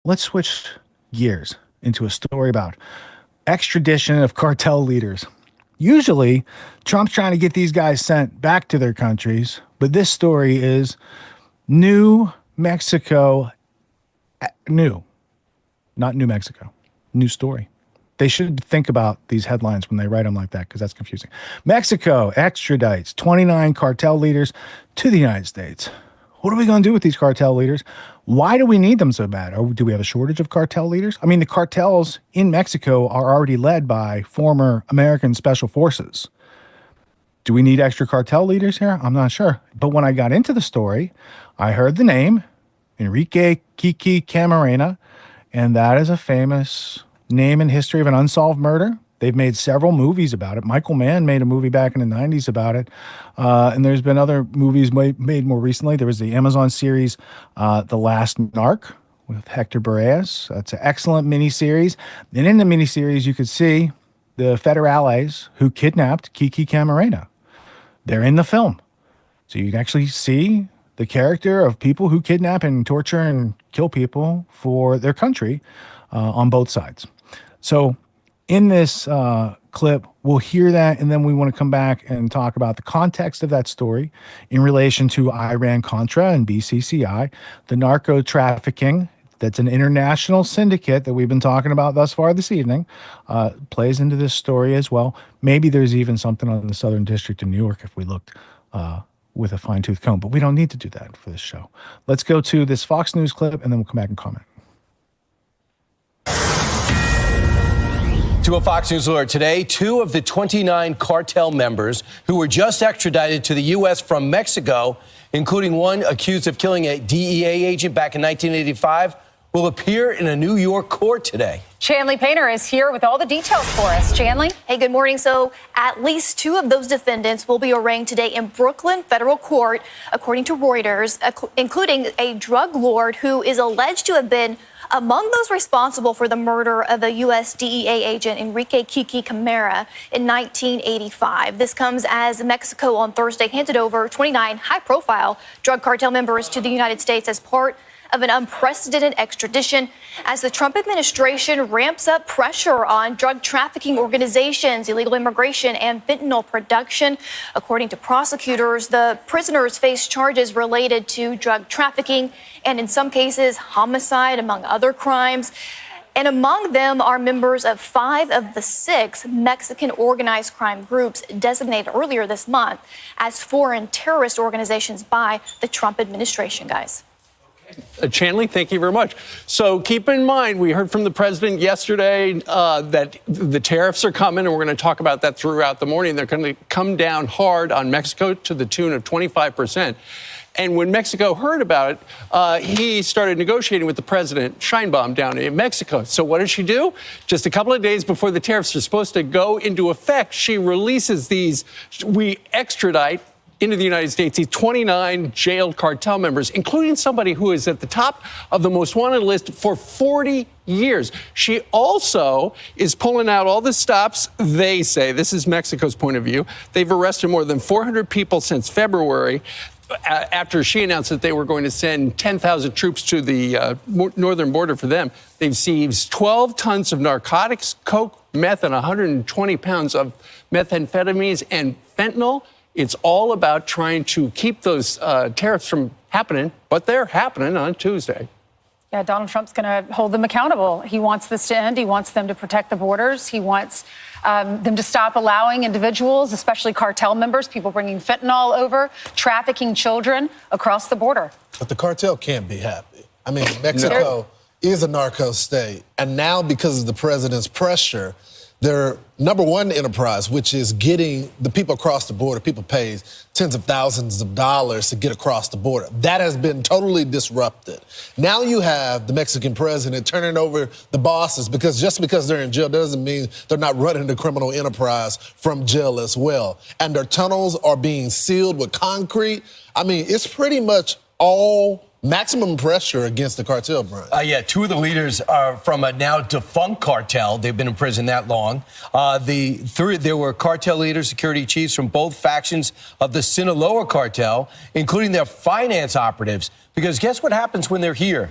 let's switch gears into a story about extradition of cartel leaders. Usually, Trump's trying to get these guys sent back to their countries, but this story is New Mexico, not New Mexico, new story. They should think about these headlines when they write them like that, because that's confusing. Mexico extradites 29 cartel leaders to the United States. What are we going to do with these cartel leaders? Why do we need them so bad? Or do we have a shortage of cartel leaders? I mean, the cartels in Mexico are already led by former American special forces. Do we need extra cartel leaders here? I'm not sure. But when I got into the story, I heard the name Enrique Kiki Camarena, and that is a famous name in history of an unsolved murder. They've made several movies about it. Michael Mann made a movie back in the 90s about it. And there's been other movies made more recently. There was the Amazon series, The Last Narc with Hector Berrellez. That's an excellent miniseries. And in the miniseries, you could see the federales who kidnapped Kiki Camarena. They're in the film. So you can actually see the character of people who kidnap and torture and kill people for their country on both sides. So in this clip, we'll hear that, and then we want to come back and talk about the context of that story in relation to Iran-Contra and BCCI, the narco trafficking. That's an international syndicate that we've been talking about thus far this evening, plays into this story as well. Maybe there's even something on the Southern District of New York if we looked with a fine-tooth comb, but we don't need to do that for this show. Let's go to this Fox News clip, and then we'll come back and comment. To a Fox News alert today, 2 of the 29 cartel members who were just extradited to the U.S. from Mexico, including one accused of killing a DEA agent back in 1985, will appear in a New York court today. Chanley Painter is here with all the details for us. Chanley? Hey, good morning. So at least 2 of those defendants will be arraigned today in Brooklyn federal court, according to Reuters, including a drug lord who is alleged to have been among those responsible for the murder of a U.S. DEA agent, Enrique Kiki Camarena, in 1985. This comes as Mexico on Thursday handed over 29 high-profile drug cartel members to the United States as part of an unprecedented extradition as the Trump administration ramps up pressure on drug trafficking organizations, illegal immigration, and fentanyl production. According to prosecutors, the prisoners face charges related to drug trafficking and, in some cases, homicide, among other crimes. And among them are members of 5 of the 6 Mexican organized crime groups designated earlier this month as foreign terrorist organizations by the Trump administration, guys. Chanley, thank you very much. So keep in mind, we heard from the president yesterday that the tariffs are coming, and we're going to talk about that throughout the morning. They're going to come down hard on Mexico to the tune of 25%. And when Mexico heard about it, he started negotiating with the president, Sheinbaum, down in Mexico. So what did she do? Just a couple of days before the tariffs are supposed to go into effect, she releases these, we extradite into the United States, these 29 jailed cartel members, including somebody who is at the top of the most wanted list for 40 years. She also is pulling out all the stops. They say, this is Mexico's point of view, they've arrested more than 400 people since February, after she announced that they were going to send 10,000 troops to the northern border for them. They've seized 12 tons of narcotics, coke, meth, and 120 pounds of methamphetamines and fentanyl. It's all about trying to keep those tariffs from happening, but they're happening on Tuesday. Yeah, Donald Trump's going to hold them accountable. He wants this to end. He wants them to protect the borders. He wants them to stop allowing individuals, especially cartel members, people bringing fentanyl over, trafficking children across the border. But the cartel can't be happy. I mean, Mexico is a narco state. And now, because of the president's pressure, their number one enterprise, which is getting the people across the border, people pay tens of thousands of dollars to get across the border. That has been totally disrupted. Now you have the Mexican president turning over the bosses, because just because they're in jail doesn't mean they're not running the criminal enterprise from jail as well. And their tunnels are being sealed with concrete. I mean, it's pretty much all maximum pressure against the cartel, Brian. Yeah, 2 of the leaders are from a now defunct cartel. They've been in prison that long. There were cartel leaders, security chiefs from both factions of the Sinaloa cartel, including their finance operatives. Because guess what happens when they're here?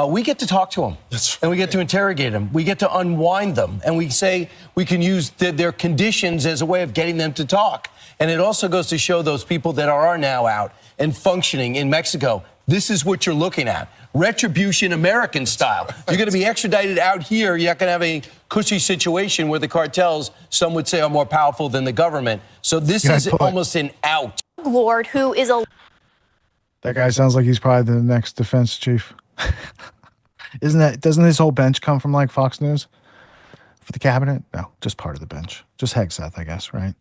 we get to talk to them. That's And we get right. to interrogate them. We get to unwind them. And we say we can use their conditions as a way of getting them to talk. And it also goes to show those people that are now out and functioning in Mexico, this is what you're looking at. Retribution American style. You're going to be extradited out here. You're not going to have a cushy situation where the cartels, some would say, are more powerful than the government. So this is almost an out. Lord, who is a That guy sounds like he's probably the next defense chief. Doesn't his whole bench come from like Fox News for the cabinet? No, just part of the bench. Just Hegseth, I guess, right?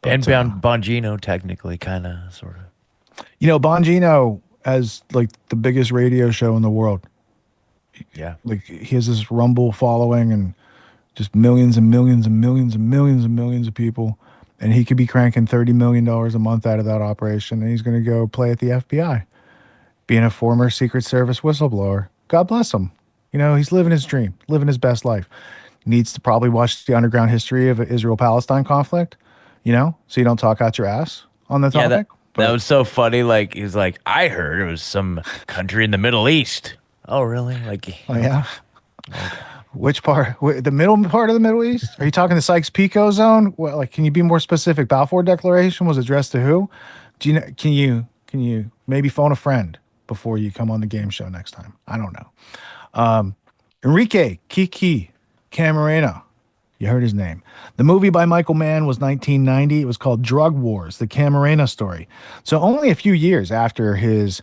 But, And Bongino, technically, kind of, sort of. You know, Bongino has like the biggest radio show in the world. Yeah. Like he has this Rumble following and just millions and millions and millions and millions and millions of people. And he could be cranking $30 million a month out of that operation. And he's going to go play at the FBI, being a former Secret Service whistleblower. God bless him. You know, he's living his dream, living his best life. Needs to probably watch the underground history of Israel-Palestine conflict, you know, so you don't talk out your ass on the topic. Yeah, that was so funny. Like, he's like, I heard it was some country in the Middle East. Oh, really? Like, Oh, yeah. Which part? The middle part of the Middle East? Are you talking the Sykes-Picot zone? Well, like, can you be more specific? Balfour Declaration was addressed to who? Do you know? Can you maybe phone a friend before you come on the game show next time? I don't know. Enrique Kiki Camarena. You heard his name. The movie by Michael Mann was 1990. It was called Drug Wars, the Camarena story. So only a few years after his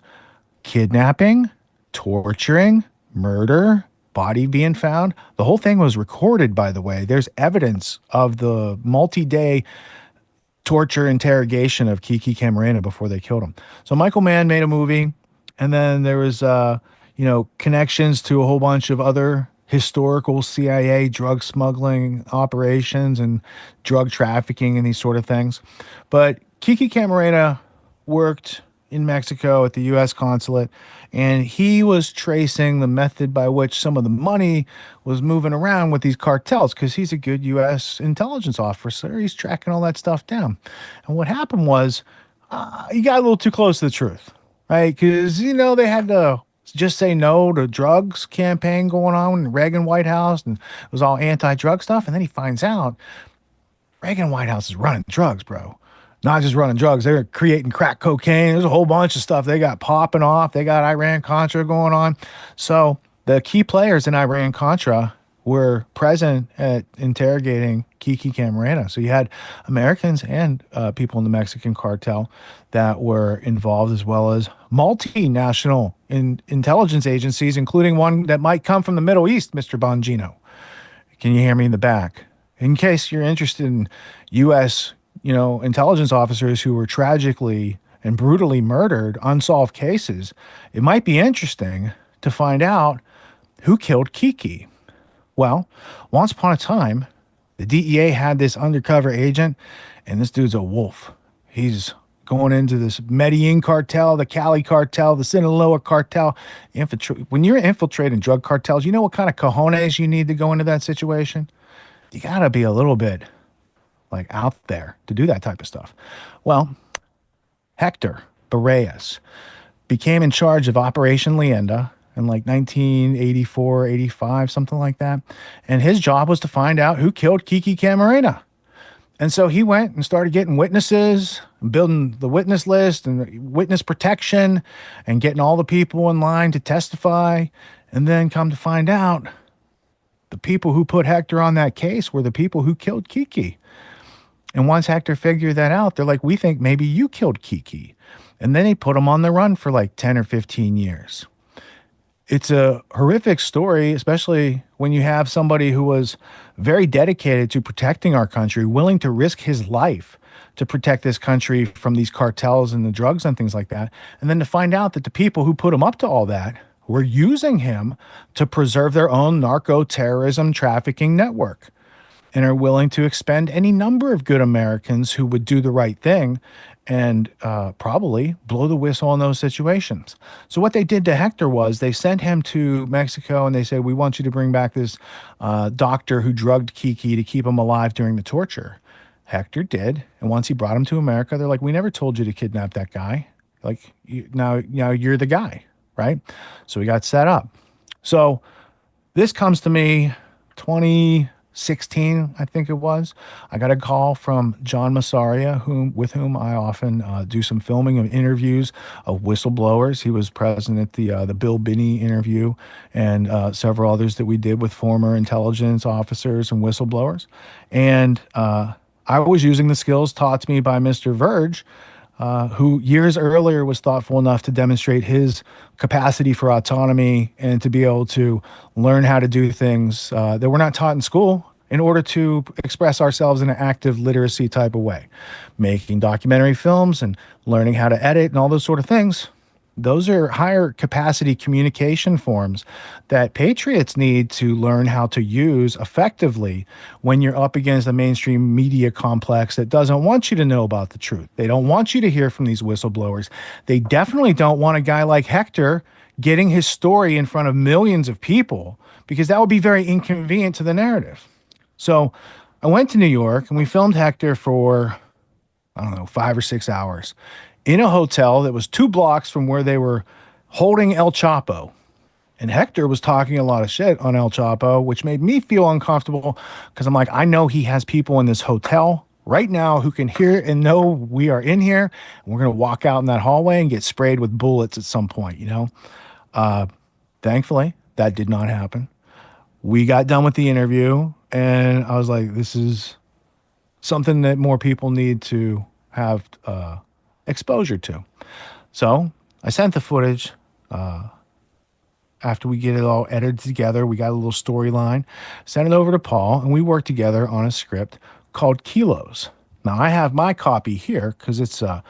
kidnapping, torturing, murder, body being found. The whole thing was recorded, by the way. There's evidence of the multi-day torture interrogation of Kiki Camarena before they killed him. So Michael Mann made a movie, and then there was, connections to a whole bunch of other historical CIA drug smuggling operations and drug trafficking and these sort of things. But Kiki Camarena worked in Mexico at the U.S. consulate, and he was tracing the method by which some of the money was moving around with these cartels, because he's a good U.S. intelligence officer. He's tracking all that stuff down. And what happened was he got a little too close to the truth, right? Because, they had to just say no to drugs campaign going on in the Reagan White House, and it was all anti-drug stuff. And then he finds out Reagan White House is running drugs, bro. Not just running drugs. They're creating crack cocaine. There's a whole bunch of stuff they got popping off. They got Iran-Contra going on. So the key players in Iran-Contra were present at interrogating Kiki Camarena. So you had Americans and people in the Mexican cartel that were involved, as well as multinational intelligence agencies, including one that might come from the Middle East, Mr. Bongino. Can you hear me in the back? In case you're interested in U.S., intelligence officers who were tragically and brutally murdered, unsolved cases, it might be interesting to find out who killed Kiki. Well, once upon a time, the DEA had this undercover agent, and this dude's a wolf. He's going into this Medellin cartel, the Cali cartel, the Sinaloa cartel. When you're infiltrating drug cartels, you know what kind of cojones you need to go into that situation? You got to be a little bit out there to do that type of stuff. Well, Hector Berrellez became in charge of Operation Leyenda in 1984, 85, something like that. And his job was to find out who killed Kiki Camarena. And so he went and started getting witnesses, building the witness list and witness protection, and getting all the people in line to testify. And then come to find out, the people who put Hector on that case were the people who killed Kiki. And once Hector figured that out, they're like, we think maybe you killed Kiki. And then he put him on the run for 10 or 15 years. It's a horrific story, especially when you have somebody who was very dedicated to protecting our country, willing to risk his life to protect this country from these cartels and the drugs and things like that. And then to find out that the people who put him up to all that were using him to preserve their own narco-terrorism trafficking network, and are willing to expend any number of good Americans who would do the right thing and probably blow the whistle in those situations. So what they did to Hector was they sent him to Mexico, and they said, we want you to bring back this doctor who drugged Kiki to keep him alive during the torture. Hector did. And once he brought him to America, they're like, we never told you to kidnap that guy. Now you're the guy, right? So we got set up. So this comes to me 2016, I think it was. I got a call from John Massaria, with whom I often do some filming of interviews of whistleblowers. He was present at the Bill Binney interview and several others that we did with former intelligence officers and whistleblowers. And I was using the skills taught to me by Mr. Verge, who years earlier was thoughtful enough to demonstrate his capacity for autonomy and to be able to learn how to do things that were not taught in school in order to express ourselves in an active literacy type of way. Making documentary films and learning how to edit and all those sort of things. Those are higher capacity communication forms that patriots need to learn how to use effectively when you're up against a mainstream media complex that doesn't want you to know about the truth. They don't want you to hear from these whistleblowers. They definitely don't want a guy like Hector getting his story in front of millions of people, because that would be very inconvenient to the narrative. So I went to New York and we filmed Hector for, 5 or 6 hours in a hotel that was 2 blocks from where they were holding El Chapo. And Hector was talking a lot of shit on El Chapo, which made me feel uncomfortable because I'm like, I know he has people in this hotel right now who can hear and know we are in here. And we're going to walk out in that hallway and get sprayed with bullets at some point, Thankfully, that did not happen. We got done with the interview and I was like, this is something that more people need to have exposure to. So I sent the footage. After we get it all edited together, we got a little storyline, sent it over to Paul, and we worked together on a script called Kilos. Now I have my copy here because it's a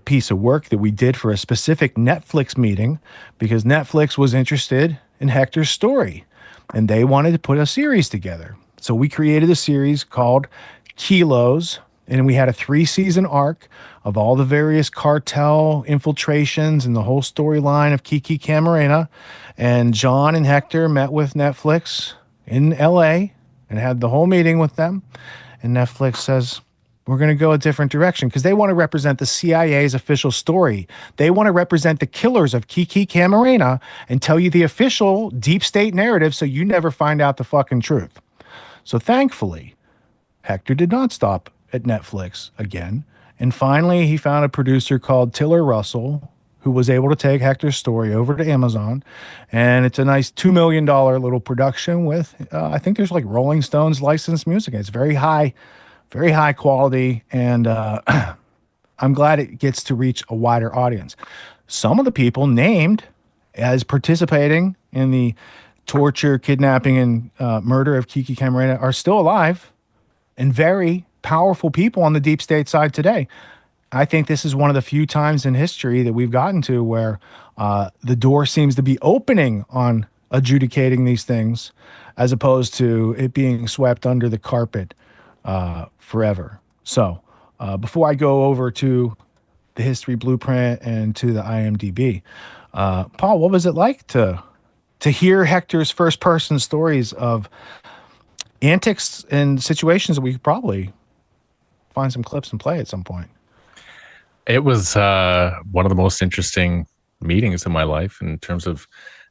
piece of work that we did for a specific Netflix meeting because Netflix was interested in Hector's story and they wanted to put a series together. So we created a series called Kilos, and we had a 3-season arc of all the various cartel infiltrations and the whole storyline of Kiki Camarena. And John and Hector met with Netflix in LA and had the whole meeting with them. And Netflix says, we're going to go a different direction because they want to represent the CIA's official story. They want to represent the killers of Kiki Camarena and tell you the official deep state narrative so you never find out the fucking truth. So thankfully, Hector did not stop at Netflix again. And finally, he found a producer called Tiller Russell who was able to take Hector's story over to Amazon. And it's a nice $2 million little production with, I think there's like Rolling Stones licensed music. It's very high quality. And I'm glad it gets to reach a wider audience. Some of the people named as participating in the torture, kidnapping, and murder of Kiki Camarena are still alive and very powerful people on the deep state side today. I think this is one of the few times in history that we've gotten to where the door seems to be opening on adjudicating these things as opposed to it being swept under the carpet forever. So before I go over to the history blueprint and to the IMDb, Paul, what was it like to hear Hector's first person stories of antics and situations that we could probably find some clips and play at some point? It was one of the most interesting meetings in my life in terms of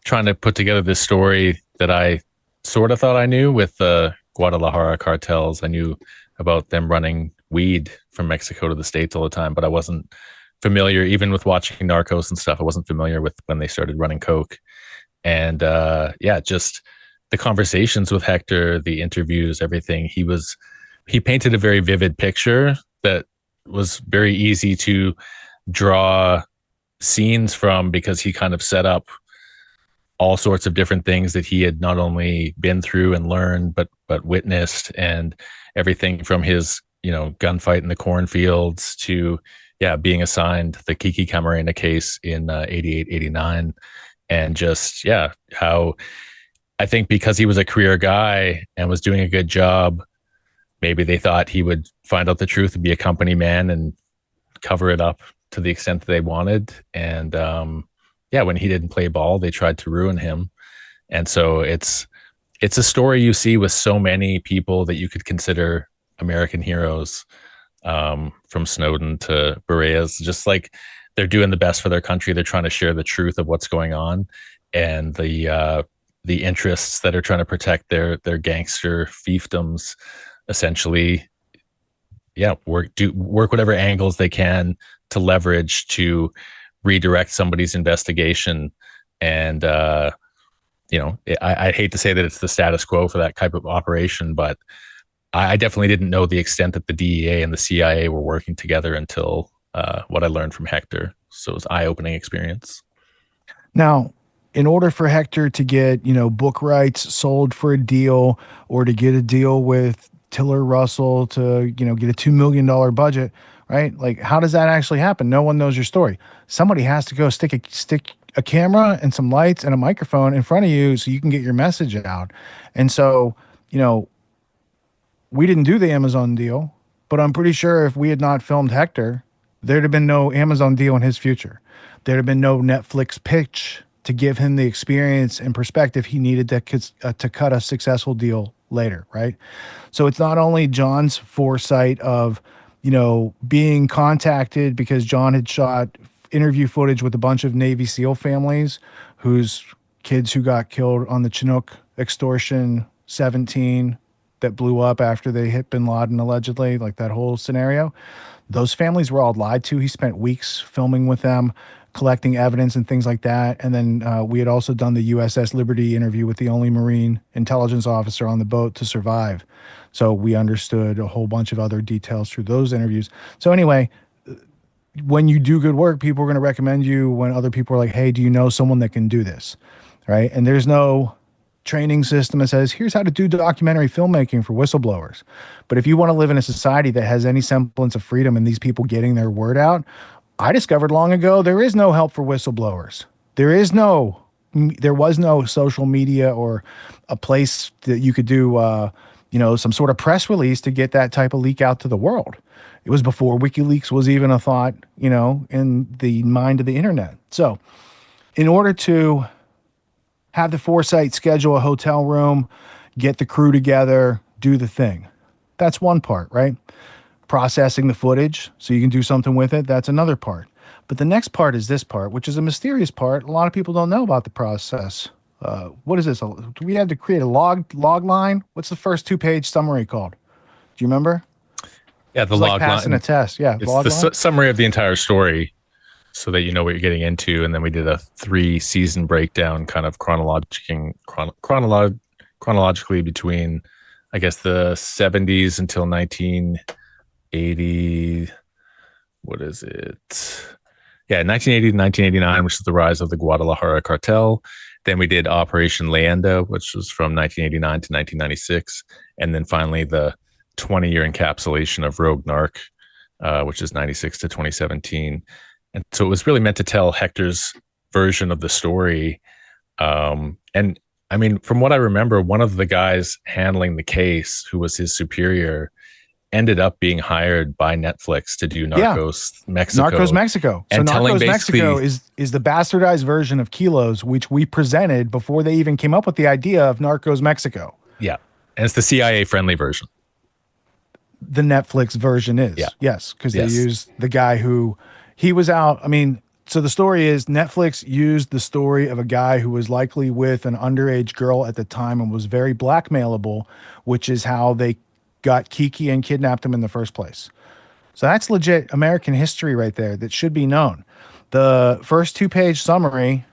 trying to put together this story that I sort of thought I knew with the Guadalajara cartels. I knew about them running weed from Mexico to the States all the time, but I wasn't familiar, even with watching Narcos and stuff, I wasn't familiar with when they started running coke. And just the conversations with Hector, the interviews, everything, he painted a very vivid picture that was very easy to draw scenes from because he kind of set up all sorts of different things that he had not only been through and learned, but witnessed, and everything from his, gunfight in the cornfields to, being assigned the Kiki Camarena case in 88, 89. And just, how I think because he was a career guy and was doing a good job, maybe they thought he would find out the truth and be a company man and cover it up to the extent that they wanted. And when he didn't play ball, they tried to ruin him. And so it's a story you see with so many people that you could consider American heroes, from Snowden to Berrellez. Just like they're doing the best for their country. They're trying to share the truth of what's going on, and the interests that are trying to protect their gangster fiefdoms, essentially, work whatever angles they can to leverage to redirect somebody's investigation. And I hate to say that it's the status quo for that type of operation, but I definitely didn't know the extent that the DEA and the CIA were working together until what I learned from Hector. So it was an eye-opening experience. Now, in order for Hector to get, book rights sold for a deal, or to get a deal with Tiller Russell to, get a $2 million budget, right? Like, how does that actually happen? No one knows your story. Somebody has to go stick a camera and some lights and a microphone in front of you so you can get your message out. And so, we didn't do the Amazon deal, but I'm pretty sure if we had not filmed Hector, there'd have been no Amazon deal in his future. There'd have been no Netflix pitch to give him the experience and perspective he needed to cut a successful deal later, right? So it's not only John's foresight of, being contacted because John had shot interview footage with a bunch of Navy SEAL families whose kids who got killed on the Chinook extortion 17 that blew up after they hit bin Laden, allegedly, like that whole scenario. Those families were all lied to. He spent weeks filming with them, collecting evidence and things like that. And then we had also done the USS Liberty interview with the only Marine intelligence officer on the boat to survive. So we understood a whole bunch of other details through those interviews. So anyway, when you do good work, people are going to recommend you when other people are like, hey, do you know someone that can do this? Right? And there's no training system that says, here's how to do documentary filmmaking for whistleblowers. But if you want to live in a society that has any semblance of freedom and these people getting their word out, I discovered long ago, there is no help for whistleblowers. There was no social media or a place that you could do, some sort of press release to get that type of leak out to the world. It was before WikiLeaks was even a thought, in the mind of the internet. So in order to have the foresight, schedule a hotel room, get the crew together, do the thing. That's one part, right? Processing the footage so you can do something with it, that's another part. But the next part is this part, which is a mysterious part. A lot of people don't know about the process. What is this? Do we have to create a log line? What's the first 2-page summary called? Do you remember? Yeah, the log like passing line. A test. Yeah, it's the summary of the entire story, so that you know what you're getting into. And then we did a 3-season breakdown, kind of chronologically between, I guess, the 70s until 1980. What is it? Yeah, 1980 to 1989, which is the rise of the Guadalajara cartel. Then we did Operation Leyenda, which was from 1989 to 1996. And then finally the 20-year encapsulation of Rogue Narc, which is 96 to 2017. And so it was really meant to tell Hector's version of the story. And I mean, from what I remember, one of the guys handling the case, who was his superior, ended up being hired by Netflix to do Narcos Mexico. Narcos Mexico. And so Narcos Mexico is the bastardized version of Kilos, which we presented before they even came up with the idea of Narcos Mexico. Yeah. And it's the CIA-friendly version. The Netflix version is. Yeah. Yes, because they used the guy who, he was out. I mean, so the story is Netflix used the story of a guy who was likely with an underage girl at the time and was very blackmailable, which is how they got Kiki and kidnapped him in the first place. So that's legit American history right there that should be known. The first 2-page summary,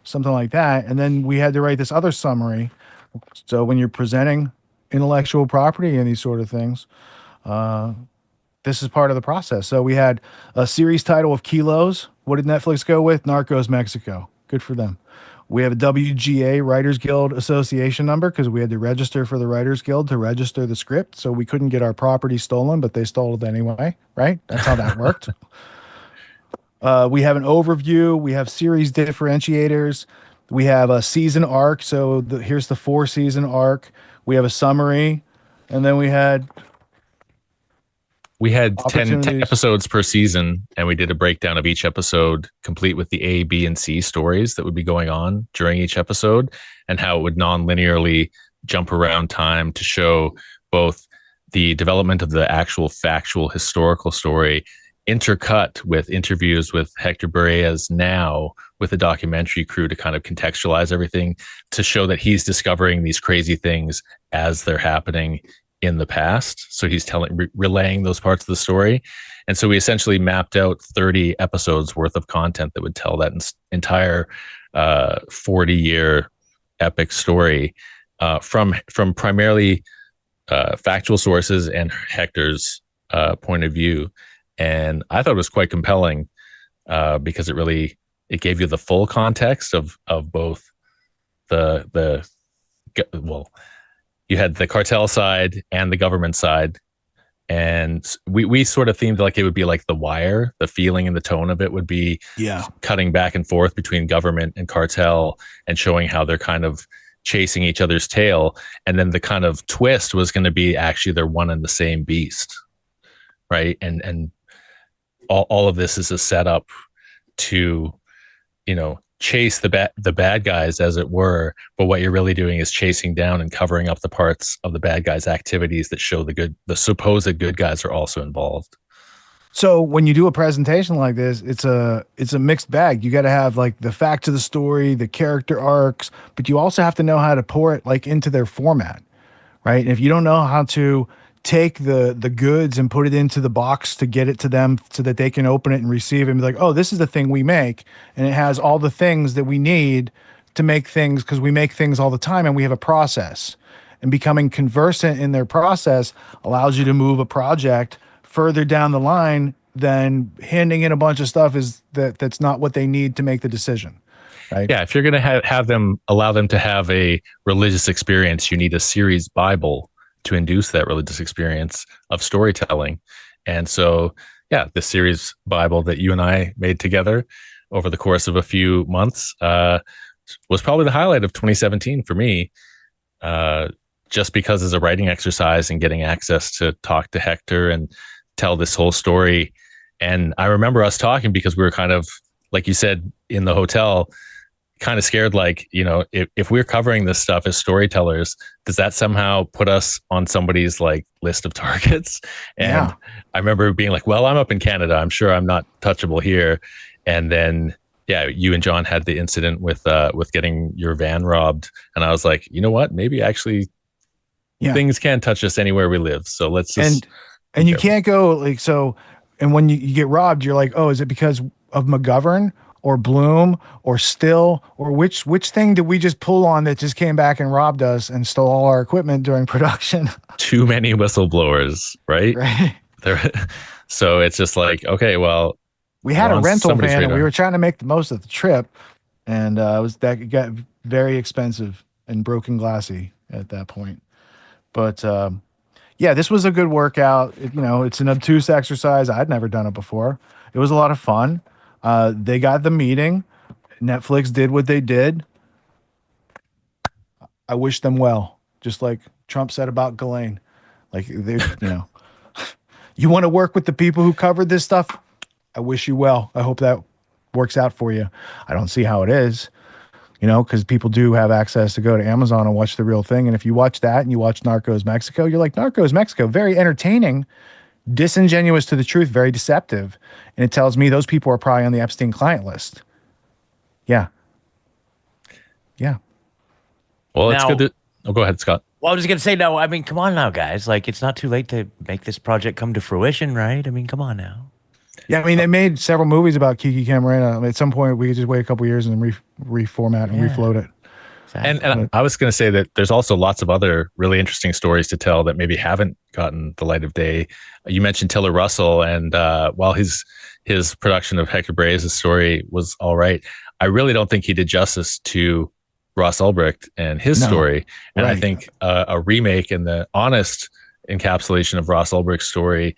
something like that, and then we had to write this other summary. So when you're presenting intellectual property and these sort of things, this is part of the process. So we had a series title of Kilos. What did Netflix go with? Narcos Mexico. Good for them. We have a WGA Writers Guild Association number because we had to register for the Writers Guild to register the script. So we couldn't get our property stolen, but they stole it anyway, right? That's how that worked. We have an overview. We have series differentiators. We have a season arc. So here's the 4-season arc. We have a summary. And then we had 10 episodes per season, and we did a breakdown of each episode, complete with the A, B, and C stories that would be going on during each episode, and how it would non-linearly jump around time to show both the development of the actual factual historical story intercut with interviews with Hector Berrellez now with the documentary crew to kind of contextualize everything, to show that he's discovering these crazy things as they're happening in the past. So he's relaying those parts of the story. And so we essentially mapped out 30 episodes worth of content that would tell that entire 40-year epic story from primarily factual sources and Hector's point of view. And I thought it was quite compelling because it gave you the full context of both you had the cartel side and the government side. And we sort of themed like it would be like The Wire. The feeling and the tone of it would be cutting back and forth between government and cartel and showing how they're kind of chasing each other's tail. And then the kind of twist was going to be actually they're one and the same beast, right? And all of this is a setup to, chase the bad guys, as it were. But what you're really doing is chasing down and covering up the parts of the bad guys' activities that show the supposed good guys are also involved. So when you do a presentation like this, it's a mixed bag. You got to have like the facts of the story, the character arcs, but you also have to know how to pour it like into their format, right? And if you don't know how to take the goods and put it into the box to get it to them so that they can open it and receive it and be like, oh, this is the thing we make. And it has all the things that we need to make things, because we make things all the time and we have a process. And becoming conversant in their process allows you to move a project further down the line than handing in a bunch of stuff that's not what they need to make the decision. Right? Yeah, if you're going to allow them to have a religious experience, you need a series Bible to induce that religious experience of storytelling. And so, yeah, the series Bible that you and I made together over the course of a few months was probably the highlight of 2017 for me, just because as a writing exercise and getting access to talk to Hector and tell this whole story. And I remember us talking because we were kind of, like you said, in the hotel, kind of scared, like, if we're covering this stuff as storytellers, does that somehow put us on somebody's like list of targets? And I remember being like, well, I'm up in Canada, I'm sure I'm not touchable here. And then, you and John had the incident with getting your van robbed. And I was like, you know what, maybe actually things can't touch us anywhere we live. So let's just, and you can't go like, so, and when you get robbed, you're like, oh, is it because of McGovern or Bloom or Still, or which thing did we just pull on that just came back and robbed us and stole all our equipment during production? Too many whistleblowers, right? So it's just like, okay, well, we had a rental van and we were trying to make the most of the trip, and it got very expensive and broken glassy at that point. But this was a good workout. It's an obtuse exercise. I'd never done it before. It was a lot of fun. They got the meeting. Netflix did what they did. I wish them well, just like Trump said about Ghislaine. Like, you want to work with the people who covered this stuff? I wish you well. I hope that works out for you. I don't see how it is, because people do have access to go to Amazon and watch The Real Thing. And if you watch that and you watch Narcos Mexico, you're like, Narcos Mexico, very entertaining, disingenuous to the truth, very deceptive. And it tells me those people are probably on the Epstein client list. Yeah. Well, it's good to, go ahead, Scott. Well, I was just going to say, no, I mean, come on now, guys. Like, it's not too late to make this project come to fruition, right? I mean, come on now. Yeah, I mean, they made several movies about Kiki Camarena. I mean, at some point, we could just wait a couple years and reformat and refloat it. Exactly. And I was going to say that there's also lots of other really interesting stories to tell that maybe haven't gotten the light of day. You mentioned Tiller Russell, and while his production of Hector Berrellez's story was all right, I really don't think he did justice to Ross Ulbricht and his story. And I think a remake and the honest encapsulation of Ross Ulbricht's story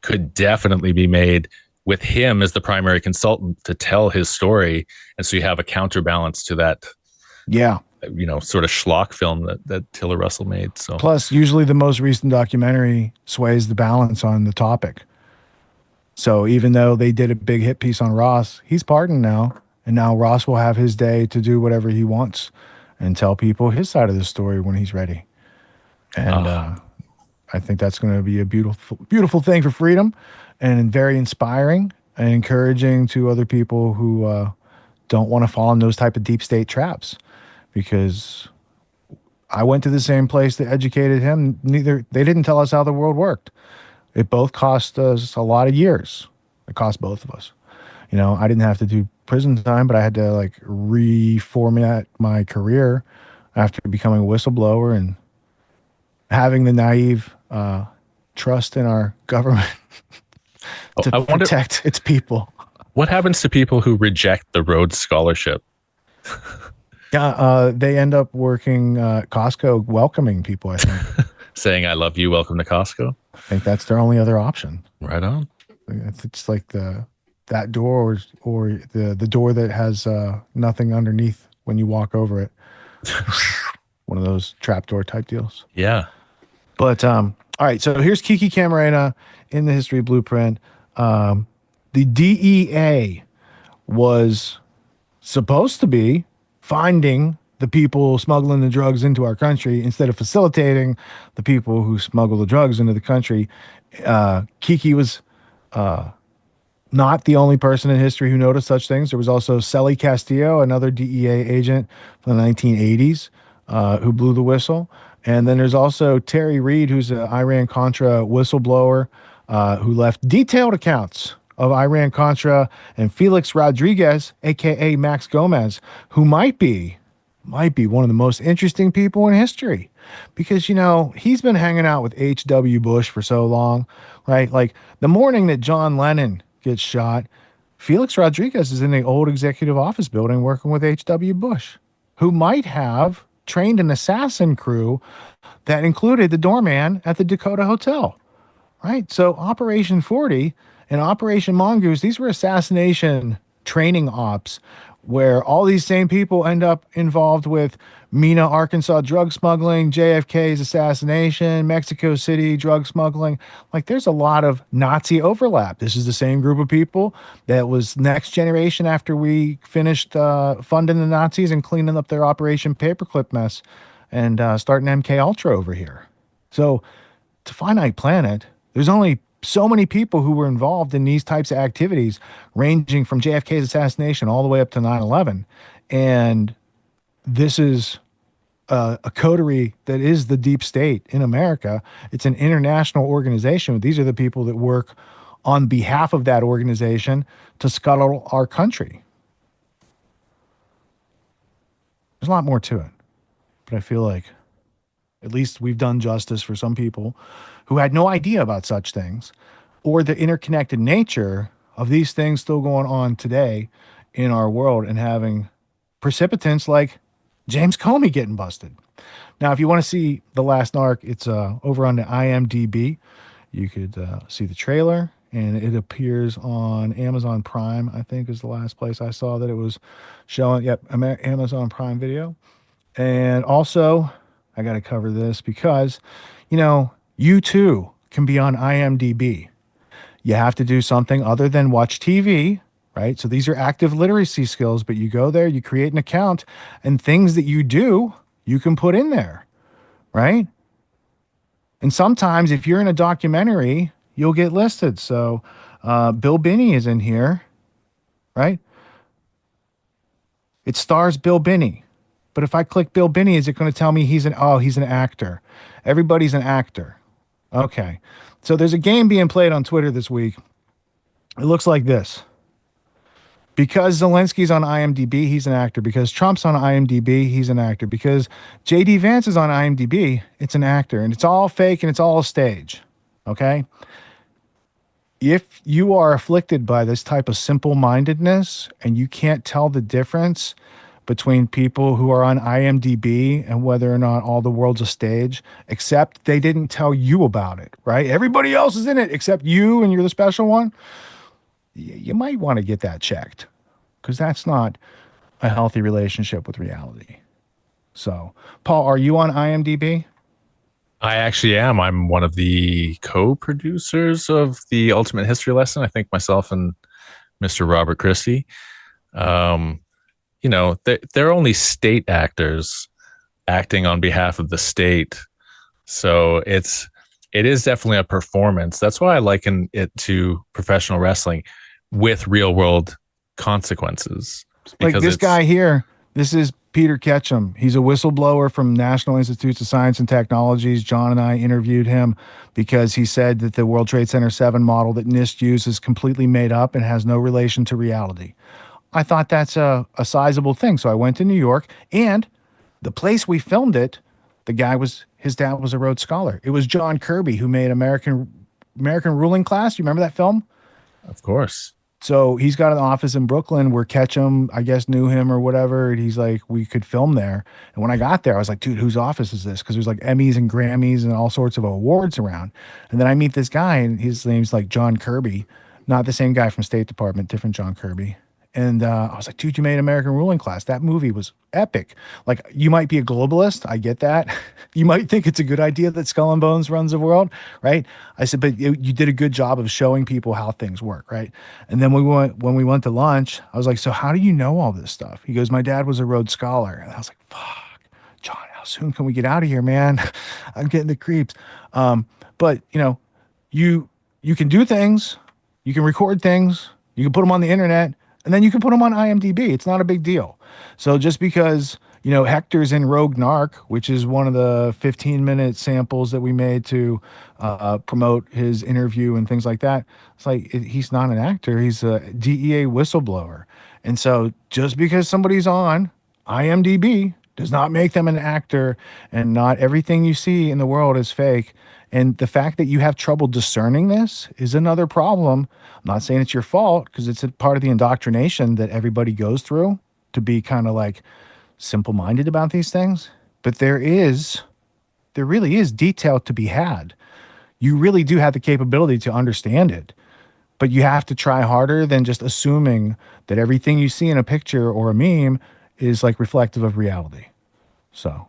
could definitely be made with him as the primary consultant to tell his story. And so you have a counterbalance to that, sort of schlock film that Tiller Russell made. So plus, usually the most recent documentary sways the balance on the topic. So even though they did a big hit piece on Ross, he's pardoned now. And now Ross will have his day to do whatever he wants and tell people his side of the story when he's ready. And I think that's going to be a beautiful, beautiful thing for freedom. and very inspiring and encouraging to other people who don't want to fall in those type of deep state traps, because I went to the same place that educated him. They didn't tell us how the world worked. It both cost us a lot of years. It cost both of us. You know, I didn't have to do prison time, but I had to like reformat my career after becoming a whistleblower and having the naive trust in our government to I wonder, protect its people. what happens to people who reject the Rhodes Scholarship? Yeah, they end up working Costco, welcoming people, I think. Saying, I love you, welcome to Costco? I think that's their only other option. Right on. It's like that door or the door that has nothing underneath when you walk over it. One of those trapdoor type deals. Yeah. But all right, so here's Kiki Camarena in the history blueprint. The DEA was supposed to be finding the people smuggling the drugs into our country instead of facilitating the people who smuggle the drugs into the country. Kiki was not the only person in history who noticed such things. There was also Celly Castillo, another DEA agent from the 1980s, who blew the whistle. And then there's also Terry Reid, who's an Iran-Contra whistleblower, who left detailed accounts of Iran-Contra, and Felix Rodriguez, a.k.a. Max Gomez, who might be one of the most interesting people in history, because, you know, he's been hanging out with H.W. Bush for so long, right? Like the morning that John Lennon gets shot, Felix Rodriguez is in the old executive office building working with H.W. Bush, who might have trained an assassin crew that included the doorman at the Dakota Hotel, right? So Operation 40 and Operation Mongoose, these were assassination training ops where all these same people end up involved with Mena, Arkansas drug smuggling, JFK's assassination, Mexico City drug smuggling. Like there's a lot of Nazi overlap. This is the same group of people that was next generation after we finished funding the Nazis and cleaning up their Operation Paperclip mess and starting MK Ultra over here. So to Finite Planet, there's only so many people who were involved in these types of activities, ranging from JFK's assassination all the way up to 9/11. And this is a coterie that is the deep state in America. It's an international organization. These are the people that work on behalf of that organization to scuttle our country. There's a lot more to it, but I feel like at least we've done justice for some people who had no idea about such things or the interconnected nature of these things still going on today in our world, and having precipitants like James Comey getting busted. Now, if you want to see The Last Narc, it's over on the IMDb. You could see the trailer, and it appears on Amazon Prime, I think is the last place I saw that it was showing. Yep, Amazon Prime Video. And also, I got to cover this because, you know, you too can be on IMDb. You have to do something other than watch TV, right? So these are active literacy skills, but you go there, you create an account, and things that you do, you can put in there, right? And sometimes if you're in a documentary, you'll get listed. So Bill Binney is in here, right? It stars Bill Binney. But if I click Bill Binney, is it going to tell me he's an actor? Everybody's an actor. Okay. So there's a game being played on Twitter this week. It looks like this. Because Zelensky's on IMDb, he's an actor. Because Trump's on IMDb, he's an actor. Because J.D. Vance is on IMDb, it's an actor. And it's all fake and it's all a stage. Okay? If you are afflicted by this type of simple-mindedness and you can't tell the difference between people who are on IMDb and whether or not all the world's a stage, except they didn't tell you about it, right? Everybody else is in it except you and you're the special one. You might want to get that checked, because that's not a healthy relationship with reality. So, Paul, are you on IMDb? I actually am. I'm one of the co-producers of the Ultimate History Lesson. I think myself and Mr. Robert Christie. You know, they're only state actors acting on behalf of the state. So it's it is definitely a performance. That's why I liken it to professional wrestling with real world consequences. Like this guy here, this is Peter Ketchum. He's a whistleblower from National Institutes of Science and Technologies. John and I interviewed him because he said that the World Trade Center 7 model that NIST uses is completely made up and has no relation to reality. I thought that's a sizable thing. So I went to New York, and the place we filmed it, his dad was a Rhodes Scholar. It was John Kirby who made American Ruling Class. You remember that film? Of course. So he's got an office in Brooklyn where Ketchum, I guess, knew him or whatever. And he's like, we could film there. And when I got there, I was like, dude, whose office is this? Because there's like Emmys and Grammys and all sorts of awards around. And then I meet this guy, and his name's like John Kirby, not the same guy from State Department, different John Kirby. And I was like, dude, you made American Ruling Class. That movie was epic. Like, you might be a globalist. I get that. You might think it's a good idea that Skull and Bones runs the world, right? I said, but you did a good job of showing people how things work, right? And then when we went to lunch, I was like, so how do you know all this stuff? He goes, my dad was a Rhodes Scholar. And I was like, fuck, John, how soon can we get out of here, man? I'm getting the creeps. But, you can do things. You can record things. You can put them on the internet. And then you can put them on IMDb. It's not a big deal. So just because, Hector's in Rogue Narc, which is one of the 15-minute samples that we made to promote his interview and things like that, it's like he's not an actor. He's a DEA whistleblower. And so just because somebody's on IMDb does not make them an actor, and not everything you see in the world is fake. And the fact that you have trouble discerning this is another problem. I'm not saying it's your fault, because it's a part of the indoctrination that everybody goes through to be kind of like simple-minded about these things. But there really is detail to be had. You really do have the capability to understand it, but you have to try harder than just assuming that everything you see in a picture or a meme is like reflective of reality. So.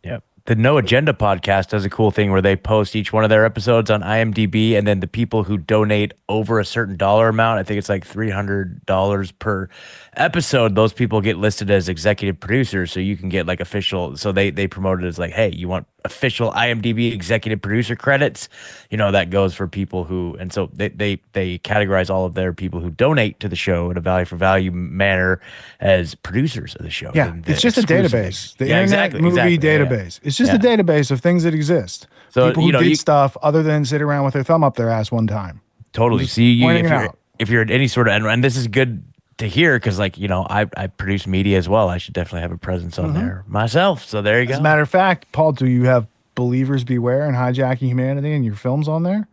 Yep. The No Agenda podcast does a cool thing where they post each one of their episodes on IMDb, and then the people who donate over a certain dollar amount, I think it's like $300 per episode, those people get listed as executive producers, so you can get like official. So they promote it as like, hey, you want official IMDb executive producer credits? That goes for people who, and so they categorize all of their people who donate to the show in a value for value manner as producers of the show. Yeah, it's just a database. The Internet Movie Database. Yeah. It's just a database of things that exist. So people who did stuff other than sit around with their thumb up their ass one time. Totally. See, if you're at any sort of, and this is good to hear, because I produce media as well. I should definitely have a presence on there myself. So there you go. As a matter of fact, Paul, do you have Believers Beware and Hijacking Humanity and your films on there?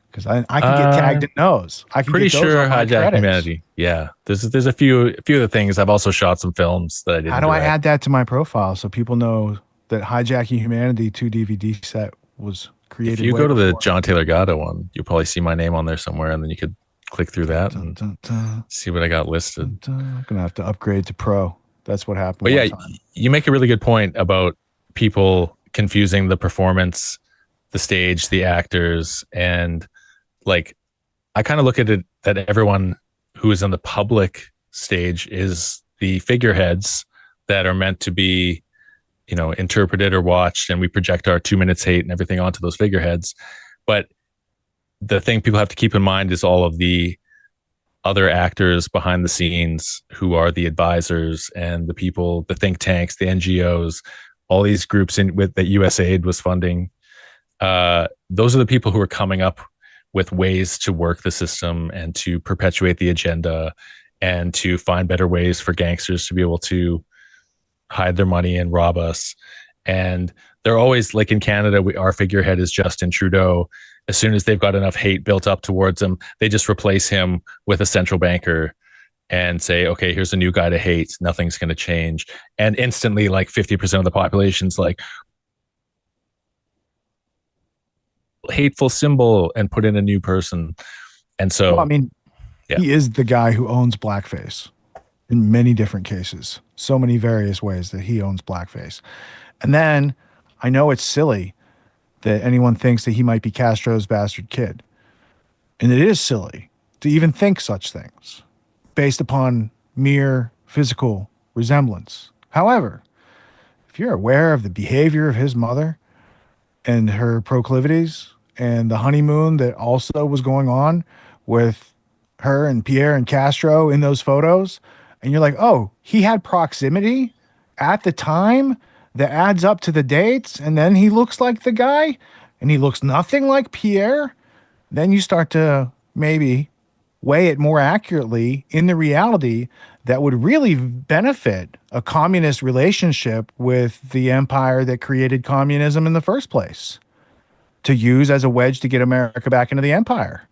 Because I can get tagged in those. I can pretty get those sure on my Hijacking credits. Humanity. Yeah, there's a few of the things. I've also shot some films that I didn't. How do I direct. add that to my profile so people know that Hijacking Humanity 2 DVD set was created? If you go to the before. John Taylor Gatto one, you'll probably see my name on there somewhere, and then you could click through that and see what I got listed. I'm gonna have to upgrade to pro. That's what happened. But yeah, you make a really good point about people confusing the performance, the stage, the actors, and like I kind of look at it that everyone who is on the public stage is the figureheads that are meant to be, interpreted or watched, and we project our 2 minutes hate and everything onto those figureheads. But the thing people have to keep in mind is all of the other actors behind the scenes who are the advisors and the people, the think tanks, the NGOs, all these groups that USAID was funding. Those are the people who are coming up with ways to work the system and to perpetuate the agenda and to find better ways for gangsters to be able to hide their money and rob us. And they're always, like in Canada, our figurehead is Justin Trudeau. As soon as they've got enough hate built up towards him, they just replace him with a central banker and say, okay, here's a new guy to hate. Nothing's going to change. And instantly, like 50% of the population's like, hateful symbol, and put in a new person. And so, well, I mean, he is the guy who owns blackface in many different cases. So many various ways that he owns blackface. And then I know it's silly that anyone thinks that he might be Castro's bastard kid. And it is silly to even think such things based upon mere physical resemblance. However, if you're aware of the behavior of his mother and her proclivities and the honeymoon that also was going on with her and Pierre and Castro in those photos. And you're like, oh, he had proximity at the time that adds up to the dates. And then he looks like the guy and he looks nothing like Pierre. Then you start to maybe weigh it more accurately in the reality that would really benefit a communist relationship with the empire that created communism in the first place, to use as a wedge to get America back into the empire,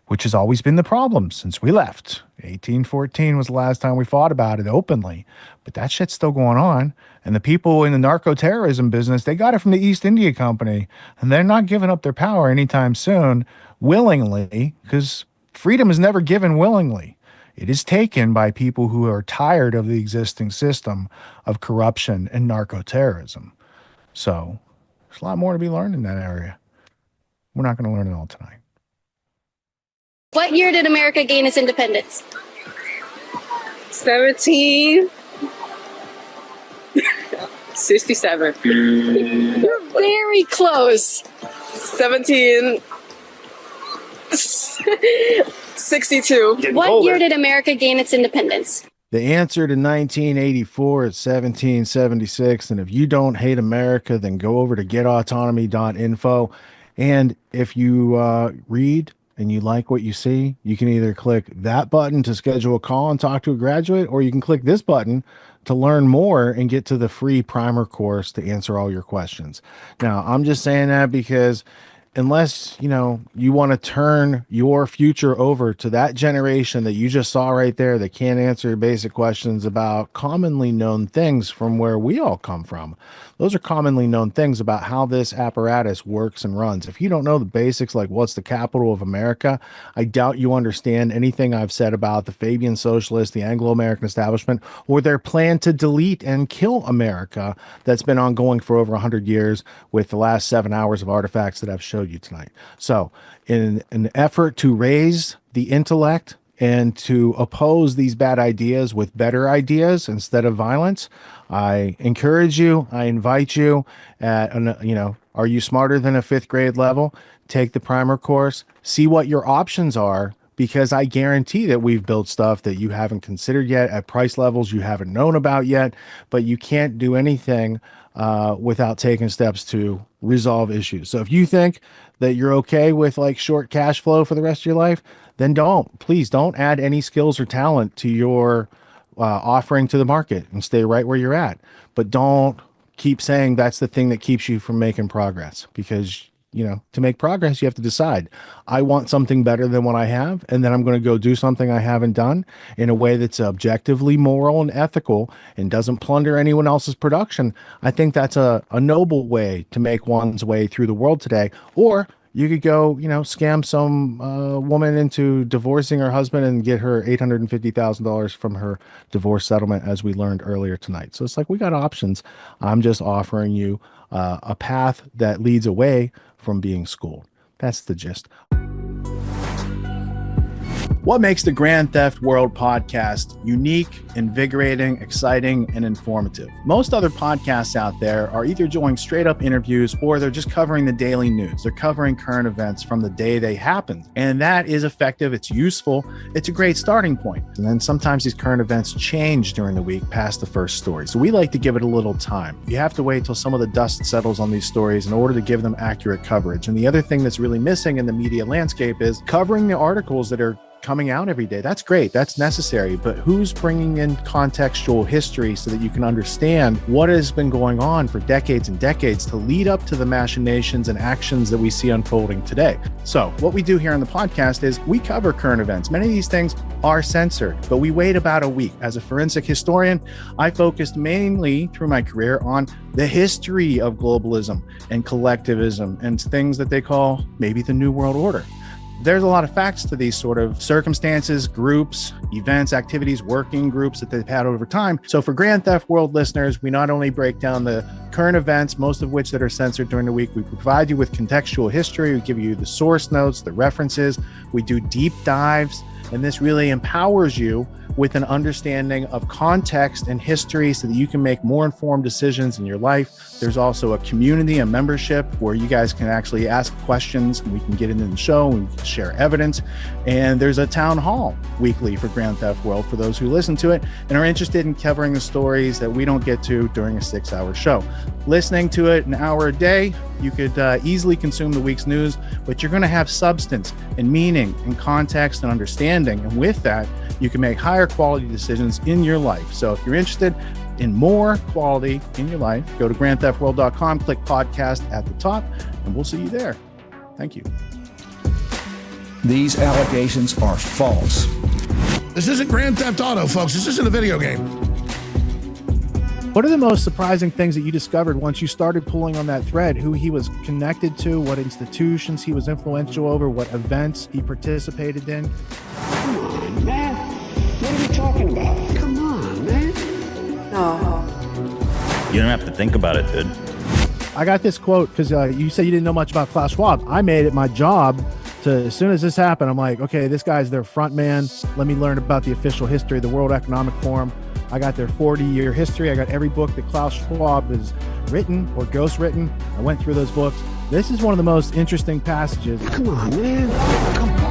which has always been the problem since we left. 1814 was the last time we fought about it openly, but that shit's still going on. And the people in the narco-terrorism business, they got it from the East India Company, and they're not giving up their power anytime soon willingly, because freedom is never given willingly. It is taken by people who are tired of the existing system of corruption and narco-terrorism. So there's a lot more to be learned in that area. We're not going to learn it all tonight. What year did America gain its independence? 1767. You're very close. 1762. What year did America gain its independence? The answer to 1984 is 1776. And if you don't hate America, then go over to getautonomy.info. And if you read and you like what you see, you can either click that button to schedule a call and talk to a graduate, or you can click this button to learn more and get to the free primer course to answer all your questions. Now, I'm just saying that because unless, you want to turn your future over to that generation that you just saw right there that can't answer basic questions about commonly known things from where we all come from. Those are commonly known things about how this apparatus works and runs. If you don't know the basics, like what's the capital of America, I doubt you understand anything I've said about the Fabian Socialists, the Anglo-American establishment, or their plan to delete and kill America that's been ongoing for over 100 years with the last 7 hours of artifacts that I've showed you tonight. So in an effort to raise the intellect and to oppose these bad ideas with better ideas instead of violence, I encourage you, I invite you at, are you smarter than a 5th grade level? Take the primer course, see what your options are, because I guarantee that we've built stuff that you haven't considered yet at price levels you haven't known about yet, but you can't do anything without taking steps to resolve issues. So if you think that you're okay with like short cash flow for the rest of your life, then please don't add any skills or talent to your offering to the market and stay right where you're at. But don't keep saying that's the thing that keeps you from making progress, because to make progress, you have to decide, I want something better than what I have, and then I'm going to go do something I haven't done in a way that's objectively moral and ethical and doesn't plunder anyone else's production. I think that's a noble way to make one's way through the world today. Or you could go, scam some woman into divorcing her husband and get her $850,000 from her divorce settlement, as we learned earlier tonight. So it's like, we got options. I'm just offering you a path that leads away from being schooled. That's the gist. What makes the Grand Theft World podcast unique, invigorating, exciting, and informative? Most other podcasts out there are either doing straight up interviews or they're just covering the daily news. They're covering current events from the day they happened. And that is effective. It's useful. It's a great starting point. And then sometimes these current events change during the week past the first story. So we like to give it a little time. You have to wait till some of the dust settles on these stories in order to give them accurate coverage. And the other thing that's really missing in the media landscape is covering the articles that are coming out every day. That's great. That's necessary. But who's bringing in contextual history so that you can understand what has been going on for decades and decades to lead up to the machinations and actions that we see unfolding today? So what we do here on the podcast is we cover current events. Many of these things are censored, but we wait about a week. As a forensic historian, I focused mainly through my career on the history of globalism and collectivism and things that they call maybe the New World Order. There's a lot of facts to these sort of circumstances, groups, events, activities, working groups that they've had over time. So for Grand Theft World listeners, we not only break down the current events, most of which that are censored during the week, we provide you with contextual history, we give you the source notes, the references, we do deep dives, and this really empowers you with an understanding of context and history so that you can make more informed decisions in your life. There's also a community, a membership where you guys can actually ask questions and we can get into the show and we can share evidence. And there's a town hall weekly for Grand Theft World for those who listen to it and are interested in covering the stories that we don't get to during a 6-hour show. Listening to it an hour a day, you could easily consume the week's news, but you're going to have substance and meaning and context and understanding. And with that, you can make higher quality decisions in your life. So if you're interested in more quality in your life, go to grandtheftworld.com, click podcast at the top, and we'll see you there. Thank you. These allegations are false. This isn't Grand Theft Auto, folks. This isn't a video game. What are the most surprising things that you discovered once you started pulling on that thread? Who he was connected to, what institutions he was influential over, what events he participated in? Come on, man. What are we talking about? Come on, man. No. You don't have to think about it, dude. I got this quote because you said you didn't know much about Klaus Schwab. I made it my job to, as soon as this happened, I'm like, okay, this guy's their front man. Let me learn about the official history of the World Economic Forum. I got their 40-year history. I got every book that Klaus Schwab has written or ghostwritten. I went through those books. This is one of the most interesting passages. Come on, man. Come on.